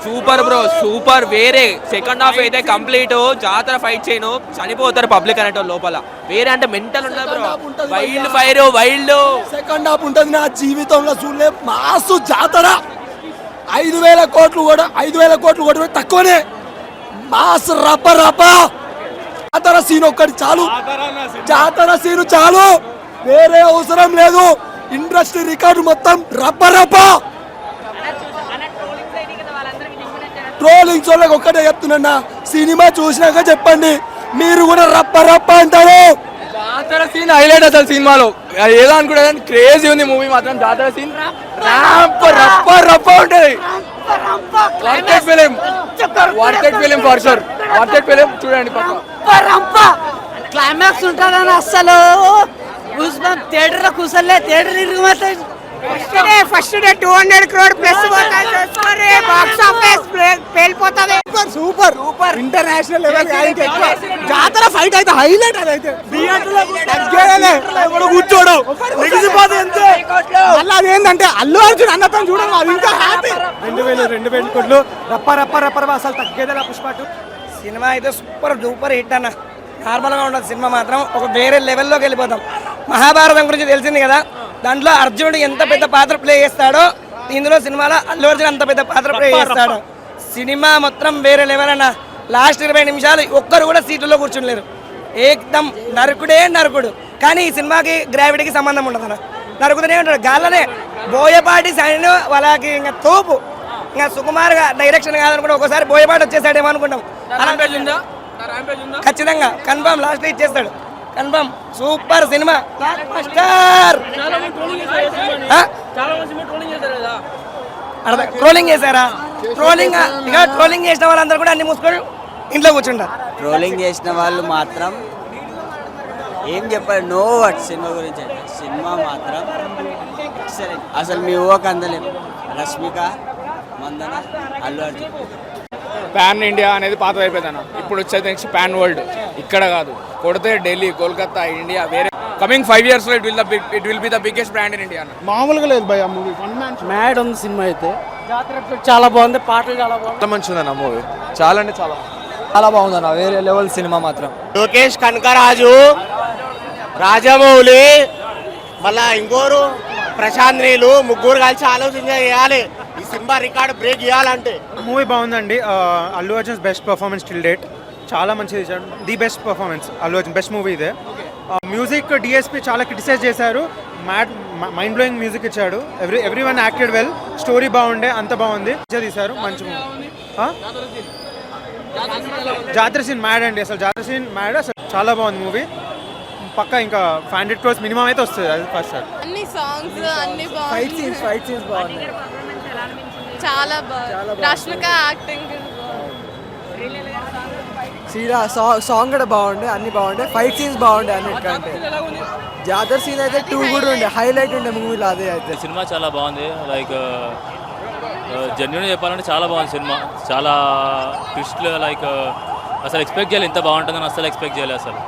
Super bro, super. వేరే second half అయితే complete జాతర ఫైట్ చేయను, చనిపోతారు పబ్లిక్ అనేటో లోపల. వేరే అంటే మెంటల్ ఉండదు bro. Wild fire, wild second half ఉంటుంది. నా జీవితంలో చూడలే మాసు జాతర. 5,000 కోట్లు కూడా 5,000 కోట్లు కూడా తక్కువనే. మాస్ రప్ప రప్ప. జాతర సీన్ ఒక్కటి చాలు, జాతర సీన్ చాలు, వేరే అవసరం లేదు. ఇండస్ట్రీ రికార్డు మొత్తం రప్ప రప్ప. ట్రోలింగ్స్ వాళ్ళకి ఒక్కటే చెప్తున్నా, సినిమా చూసినాక చెప్పండి, మీరు కూడా రప్ప రప్ప అంటారు. జాతర సీన్ హైలైట్ అసలు సినిమాలో. ఏదో అనుకుంటా క్రేజీ ఉంది మూవీ మాత్రం. జాతర సీన్ రప్ప రప్ప రప్ప ఉంటుంది. Worth it film for sure. Worth it film చూడండి పక్క. క్లైమాక్స్ ఉంటుందని అస్సలు థియేటర్ లో కూర్చోలే. థియేటర్ ఇరుగు first day 200 crore plus box office పేలిపోతుంది. Super super international level. జాతర ఫైట్ అయితే హైలైట్. అదైతే కూర్చోడు మళ్ళీ అదేంటంటే అల్లు అర్జున్ అన్నతో చూడడం అది ఇంకా హ్యాపీ. 2,000 కోట్లు రప్ప రప్ప రప్ప అసలు తగ్గేదేలా పుష్ప 2 సినిమా అయితే సూపర్ డూపర్ హిట్ అన్న. నార్మల్గా ఉండదు సినిమా మాత్రం, ఒక వేరే లెవెల్లోకి వెళ్ళిపోతాం. మహాభారతం గురించి తెలిసింది కదా, దాంట్లో అర్జునుడు ఎంత పెద్ద పాత్ర ప్లే చేస్తాడో ఇందులో సినిమాలో అల్లు అర్జున్ అంత పెద్ద పాత్ర ప్లే చేస్తాడు. సినిమా మొత్తం వేరే లెవెల్ అన్న. లాస్ట్ 20 నిమిషాలు ఒక్కరు కూడా సీట్లలో కూర్చుంటలేరు. ఏకదం నరకుడే నరకుడు. కానీ ఈ సినిమాకి గ్రావిటీకి సంబంధం ఉండదు అన్న. నరుకుతూనే ఉంటాడు గాల్లనే. బోయపాటి సైన్ వాళ్ళకి ఇంకా తోపు. ఇంకా సుకుమార్గా డైరెక్షన్ కాదనుకుంటే ఒకసారి బోయపాటి వచ్చేసాడేమో అనుకుంటాం. ఖచ్చితంగా కన్ఫర్మ్ లాస్ట్ ఇచ్చేస్తాడు. Confirm super cinema. ట్రోలింగ్ చేశారా? ట్రోలింగ్ చేసిన వాళ్ళందరూ కూడా అన్ని మూసుకొని ఇంట్లో కూర్చుంటారు. ట్రోలింగ్ చేసిన వాళ్ళు మాత్రం ఏం చెప్పారు, నో వర్డ్ సినిమా గురించి. సినిమా మాత్రం అసలు మీ ఊహకు అందలేము. రష్మిక మందన అల్లు అర్జున్. పాన్ ఇండియా అనేది పాత అయిపోయిందన్న. ఇప్పుడు వచ్చేది నెక్స్ట్ పాన్ వరల్డ్. ఇక్కడ కాదు, కొడితే ఢిల్లీ, కోల్కతా, ఇండియా వేరే. కమింగ్ 5 years లో it will be the biggest brand in India. మామూలుగా లేదు భయ మూవీ. మ్యాడ్ ఉంది సినిమా అయితే. జాతర చాలా బాగుంది, పాటలు చాలా బాగుంది. మంచిగా ఉందన్న మూవీ. చాలా అంటే చాలా బాగుందన్న. వేరే లెవెల్ సినిమా మాత్రం. లోకేష్ కనకరాజు, రాజమౌళి, మళ్ళా ఇంకోరు ప్రశాంత్ నీలు ముగ్గురు కలిసి ఆలోచన చేయాలి ఈ సినిమా రికార్డ్ బ్రేక్ చేయాలంటే. మూవీ బాగుందండి. Allu Arjun best performance till date. చాలా మంచిది ఇచ్చాడు. The best performance Allu Arjun. Best movie ఇదే. మ్యూజిక్ డిఎస్పి చాలా క్రిటిసైజ్ చేశారు. మైండ్ బ్లోయింగ్ మ్యూజిక్ ఇచ్చాడు. Every one acted well. Story బాగుండే, అంత బాగుంది. తీశారు మంచి మూవీ. జాతర సీన్ మ్యాడ్ అండి. అసలు జాతర సీన్ మ్యాడ్. అసలు చాలా బాగుంది మూవీ. పక్కా ఇంకా 500 crores మినిమం అయితే వస్తుంది. అది ఫస్ట్ సార్. అన్ని సాంగ్స్ అన్ని ఫైట్ సీన్స్ బాగున్నాయి. చాలా బాగుంది. రష్మిక యాక్టింగ్ సాంగ్ కూడా బాగుండే, అన్ని బాగుండే. ఫైట్ సీన్స్ బాగుండే అన్నిటికంటే. జాతర సీన్ అయితే 2 కూడా ఉండే, హైలైట్ ఉండే మూవీలో. అదే అయితే సినిమా చాలా బాగుంది. లైక్ జెన్యున్ చెప్పాలంటే చాలా బాగుంది సినిమా. చాలా ట్విస్ట్లు లైక్ అసలు ఎక్స్పెక్ట్ చేయాలి ఇంత బాగుంటుందని. అసలు ఎక్స్పెక్ట్ చేయలేదు అసలు.